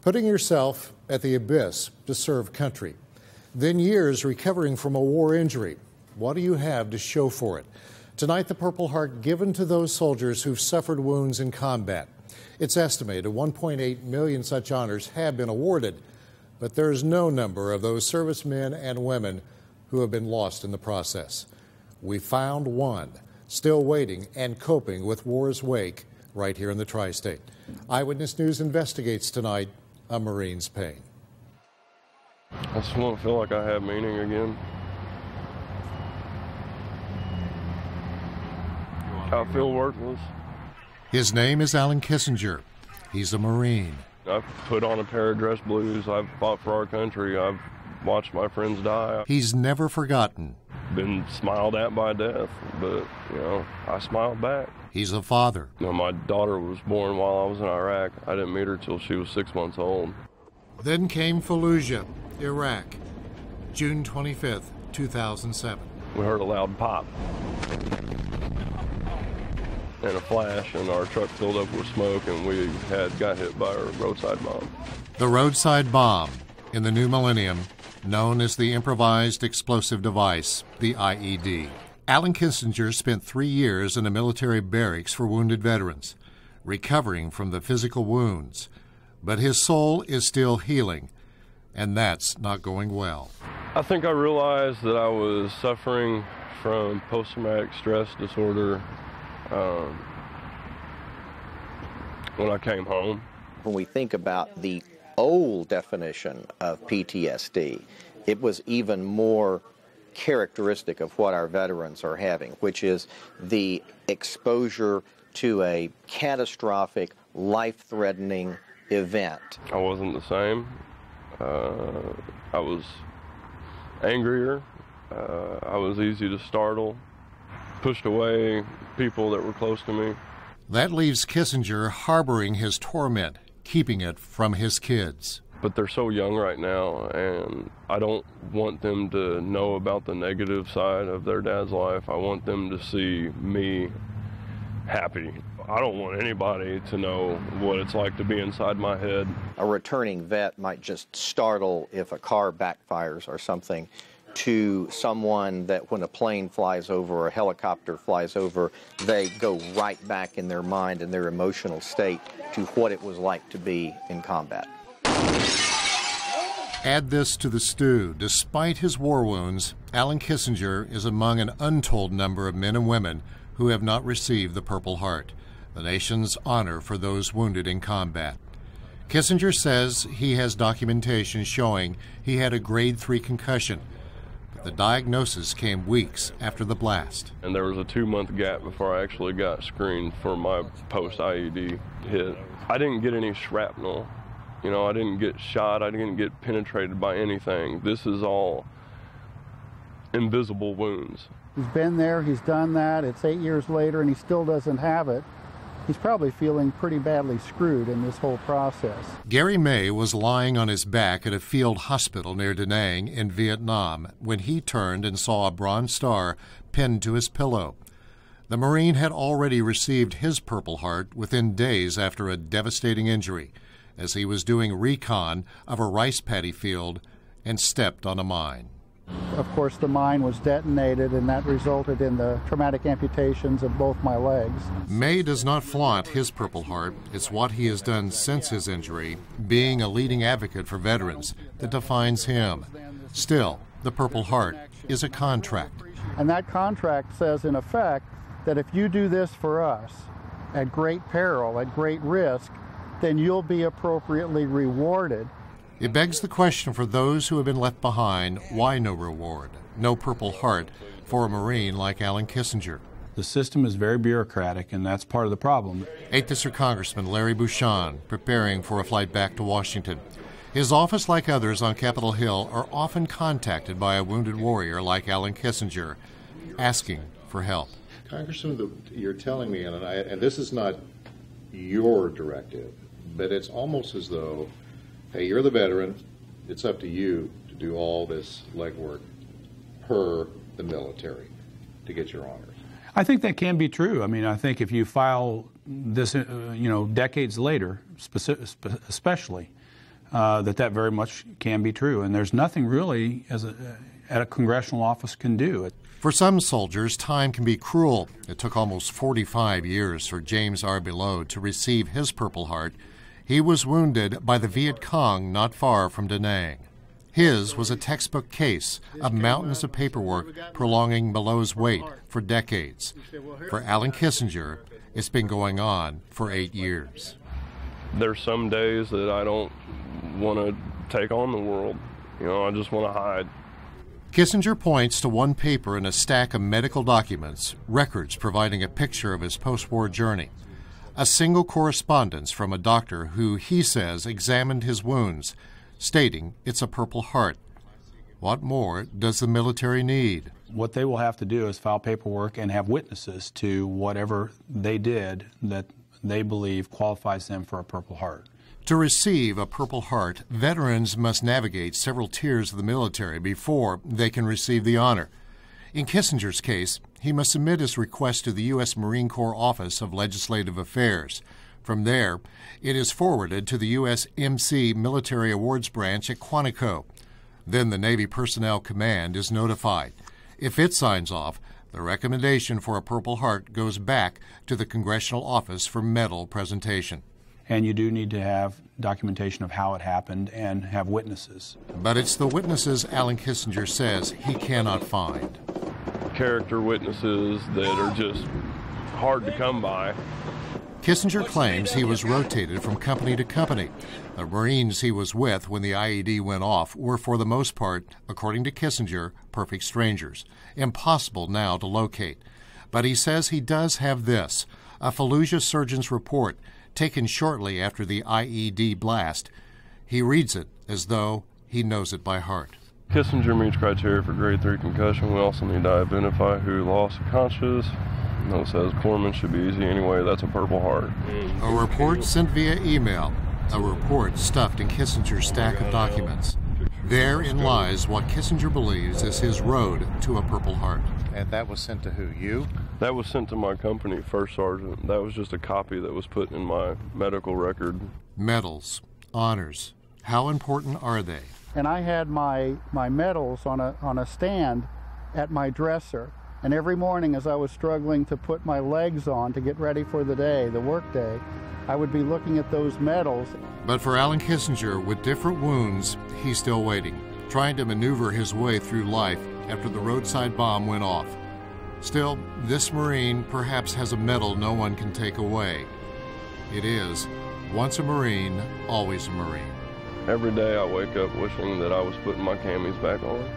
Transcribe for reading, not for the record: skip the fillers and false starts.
Putting yourself at the abyss to serve country. Then years recovering from a war injury. What do you have to show for it? Tonight, the Purple Heart given to those soldiers who've suffered wounds in combat. It's estimated 1.8 million such honors have been awarded, but there's no number of those servicemen and women who have been lost in the process. We found one, still waiting and coping with war's wake right here in the tri-state. Eyewitness News investigates tonight a Marine's pain. I just want to feel like I have meaning again. I feel worthless. His name is Alan Kissinger. He's a Marine. I've put on a pair of dress blues. I've fought for our country. I've watched my friends die. He's never forgotten. Been smiled at by death, but, I smiled back. He's a father. My daughter was born while I was in Iraq. I didn't meet her till she was 6 months old. Then came Fallujah, Iraq, June 25th, 2007. We heard a loud pop and a flash, and our truck filled up with smoke, and we got hit by a roadside bomb. The roadside bomb in the new millennium, known as the improvised explosive device, the IED. Alan Kissinger spent 3 years in a military barracks for wounded veterans, recovering from the physical wounds. But his soul is still healing, and that's not going well. I think I realized that I was suffering from post-traumatic stress disorder when I came home. When we think about the old definition of PTSD, it was even more characteristic of what our veterans are having, which is the exposure to a catastrophic, life-threatening event. I wasn't the same. I was angrier. I was easy to startle, pushed away people that were close to me. That leaves Kissinger harboring his torment, keeping it from his kids. But they're so young right now, and I don't want them to know about the negative side of their dad's life. I want them to see me happy. I don't want anybody to know what it's like to be inside my head. A returning vet might just startle if a car backfires or something, to someone that when a plane flies over or a helicopter flies over, they go right back in their mind and their emotional state to what it was like to be in combat. Add this to the stew. Despite his war wounds, Alan Kissinger is among an untold number of men and women who have not received the Purple Heart, the nation's honor for those wounded in combat. Kissinger says he has documentation showing he had a grade 3 concussion. The diagnosis came weeks after the blast. And there was a 2-month gap before I actually got screened for my post-IED hit. I didn't get any shrapnel. I didn't get shot. I didn't get penetrated by anything. This is all invisible wounds. He's been there, he's done that. It's 8 years later and he still doesn't have it. He's probably feeling pretty badly screwed in this whole process. Gary May was lying on his back at a field hospital near Da Nang in Vietnam when he turned and saw a Bronze Star pinned to his pillow. The Marine had already received his Purple Heart within days after a devastating injury, as he was doing recon of a rice paddy field and stepped on a mine. Of course, the mine was detonated, and that resulted in the traumatic amputations of both my legs. May does not flaunt his Purple Heart. It's what he has done since his injury, being a leading advocate for veterans, that defines him. Still, the Purple Heart is a contract. And that contract says, in effect, that if you do this for us at great peril, at great risk, then you'll be appropriately rewarded. It begs the question for those who have been left behind, why no reward, no Purple Heart for a Marine like Alan Kissinger? The system is very bureaucratic, and that's part of the problem. 8th District Congressman Larry Bouchon preparing for a flight back to Washington. His office, like others on Capitol Hill, are often contacted by a wounded warrior like Alan Kissinger, asking for help. Congressman, you're telling me, and this is not your directive, but it's almost as though, hey, you're the veteran, it's up to you to do all this legwork per the military to get your honors. I think that can be true. I mean, I think if you file this, decades later, especially, that very much can be true. And there's nothing really at a congressional office can do. For some soldiers, time can be cruel. It took almost 45 years for James R. Byrd to receive his Purple Heart. He was wounded by the Viet Cong not far from Da Nang. His was a textbook case of mountains of paperwork prolonging Bylod's wait for decades. For Alan Kissinger, it's been going on for 8 years. There's some days that I don't want to take on the world. I just want to hide. Kissinger points to one paper in a stack of medical documents, records providing a picture of his post-war journey. A single correspondence from a doctor who, he says, examined his wounds, stating it's a Purple Heart. What more does the military need? What they will have to do is file paperwork and have witnesses to whatever they did that they believe qualifies them for a Purple Heart. To receive a Purple Heart, veterans must navigate several tiers of the military before they can receive the honor. In Kissinger's case, he must submit his request to the U.S. Marine Corps Office of Legislative Affairs. From there, it is forwarded to the U.S. MC Military Awards Branch at Quantico. Then the Navy Personnel Command is notified. If it signs off, the recommendation for a Purple Heart goes back to the Congressional Office for medal presentation. And you do need to have documentation of how it happened and have witnesses. But it's the witnesses Alan Kissinger says he cannot find. Character witnesses that are just hard to come by. Kissinger claims he was rotated from company to company. The Marines he was with when the IED went off were, for the most part, according to Kissinger, perfect strangers, impossible now to locate. But he says he does have this, a Fallujah surgeon's report taken shortly after the IED blast. He reads it as though he knows it by heart. Kissinger meets criteria for grade 3 concussion. We also need to identify who lost conscious. It says Corpsman should be easy anyway. That's a Purple Heart. A report sent via email. A report stuffed in Kissinger's stack of documents. Therein lies what Kissinger believes is his road to a Purple Heart. And that was sent to who, you? That was sent to my company, First Sergeant. That was just a copy that was put in my medical record. Medals, honors, how important are they? And I had my medals on a stand at my dresser. And every morning as I was struggling to put my legs on to get ready for the day, the work day, I would be looking at those medals. But for Alan Kissinger, with different wounds, he's still waiting, trying to maneuver his way through life after the roadside bomb went off. Still, this Marine perhaps has a medal no one can take away. It is, once a Marine, always a Marine. Every day I wake up wishing that I was putting my camis back on.